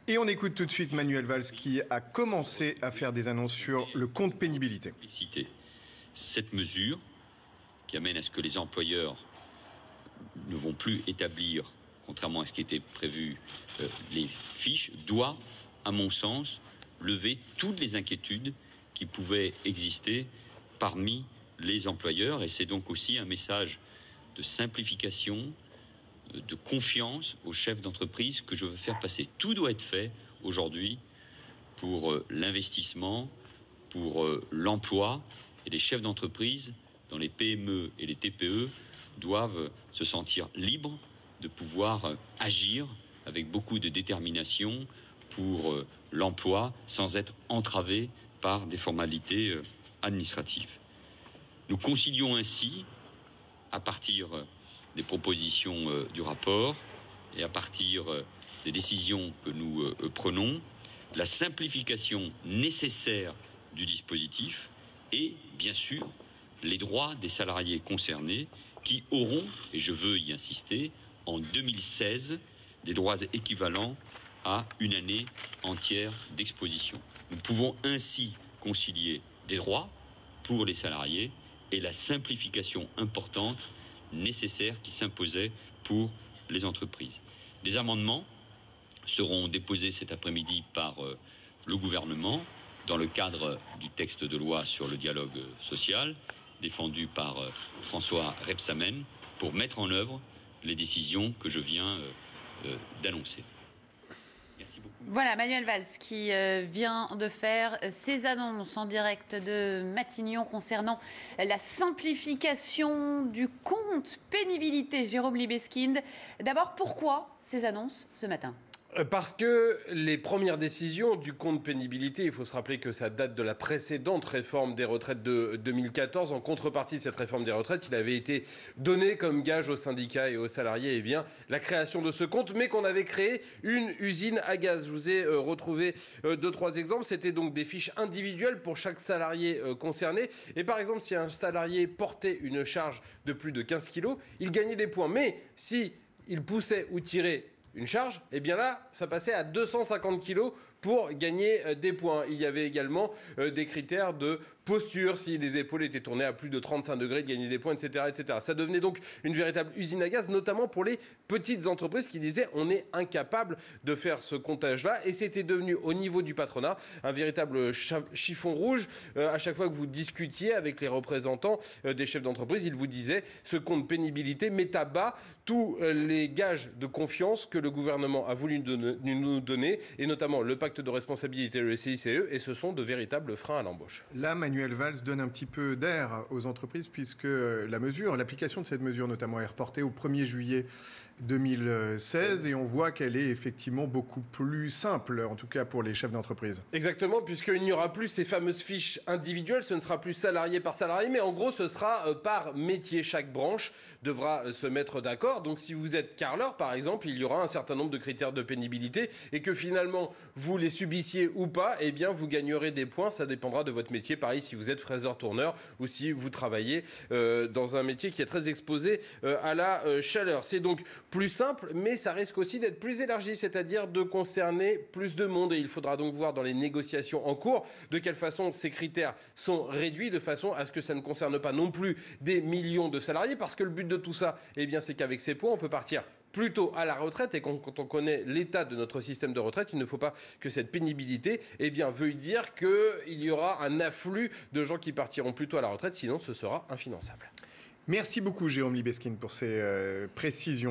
Et on écoute tout de suite Manuel Valls qui a commencé à faire des annonces sur le compte pénibilité. Cette mesure qui amène à ce que les employeurs ne vont plus établir, contrairement à ce qui était prévu, les fiches, doit, à mon sens, lever toutes les inquiétudes qui pouvaient exister parmi les employeurs. Et c'est donc aussi un message de simplification, de confiance aux chefs d'entreprise que je veux faire passer. Tout doit être fait aujourd'hui pour l'investissement, pour l'emploi. Et les chefs d'entreprise, dans les PME et les TPE, doivent se sentir libres de pouvoir agir avec beaucoup de détermination pour l'emploi sans être entravés par des formalités administratives. Nous concilions ainsi, à partir des propositions du rapport et à partir des décisions que nous prenons, la simplification nécessaire du dispositif et, bien sûr, les droits des salariés concernés qui auront, et je veux y insister, en 2016, des droits équivalents à une année entière d'exposition. Nous pouvons ainsi concilier des droits pour les salariés et la simplification importante nécessaire qui s'imposait pour les entreprises. Des amendements seront déposés cet après-midi par le gouvernement dans le cadre du texte de loi sur le dialogue social défendu par François Rebsamen pour mettre en œuvre les décisions que je viens d'annoncer. Merci beaucoup. Voilà, Manuel Valls qui vient de faire ses annonces en direct de Matignon concernant la simplification du compte pénibilité. Jérôme Libeskind, d'abord, pourquoi ces annonces ce matin ? Parce que les premières décisions du compte pénibilité, il faut se rappeler que ça date de la précédente réforme des retraites de 2014. En contrepartie de cette réforme des retraites, il avait été donné comme gage aux syndicats et aux salariés la création de ce compte, mais qu'on avait créé une usine à gaz. Je vous ai retrouvé 2-3 exemples. C'était donc des fiches individuelles pour chaque salarié concerné. Et par exemple, si un salarié portait une charge de plus de 15 kilos, il gagnait des points. Mais si il poussait ou tirait une charge, et bien là, ça passait à 250 kilos pour gagner des points. Il y avait également des critères de posture, si les épaules étaient tournées à plus de 35 degrés, de gagner des points, etc., etc. Ça devenait donc une véritable usine à gaz, notamment pour les petites entreprises qui disaient on est incapable de faire ce comptage-là. Et c'était devenu, au niveau du patronat, un véritable chiffon rouge. À chaque fois que vous discutiez avec les représentants des chefs d'entreprise, ils vous disaient ce compte pénibilité met à bas tous les gages de confiance que le gouvernement a voulu nous donner, et notamment le pacte de responsabilité, le CICE, et ce sont de véritables freins à l'embauche. Là, Manuel Valls donne un petit peu d'air aux entreprises puisque l'application de cette mesure notamment est reportée au 1er juillet 2016 et on voit qu'elle est effectivement beaucoup plus simple, en tout cas pour les chefs d'entreprise. Exactement, puisqu'il n'y aura plus ces fameuses fiches individuelles, ce ne sera plus salarié par salarié, mais en gros ce sera par métier. Chaque branche devra se mettre d'accord. Donc si vous êtes carreleur par exemple, il y aura un certain nombre de critères de pénibilité et que finalement vous les subissiez ou pas, eh bien vous gagnerez des points, ça dépendra de votre métier. Pareil si vous êtes fraiseur-tourneur ou si vous travaillez dans un métier qui est très exposé à la chaleur. C'est donc plus simple, mais ça risque aussi d'être plus élargi, c'est-à-dire de concerner plus de monde. Et il faudra donc voir dans les négociations en cours de quelle façon ces critères sont réduits, de façon à ce que ça ne concerne pas non plus des millions de salariés, parce que le but de tout ça, eh bien, c'est qu'avec ces points, on peut partir plutôt à la retraite. Et quand on connaît l'état de notre système de retraite, il ne faut pas que cette pénibilité veuille dire qu'il y aura un afflux de gens qui partiront plutôt à la retraite, sinon ce sera infinançable. Merci beaucoup Jérôme Libeskind pour ces précisions.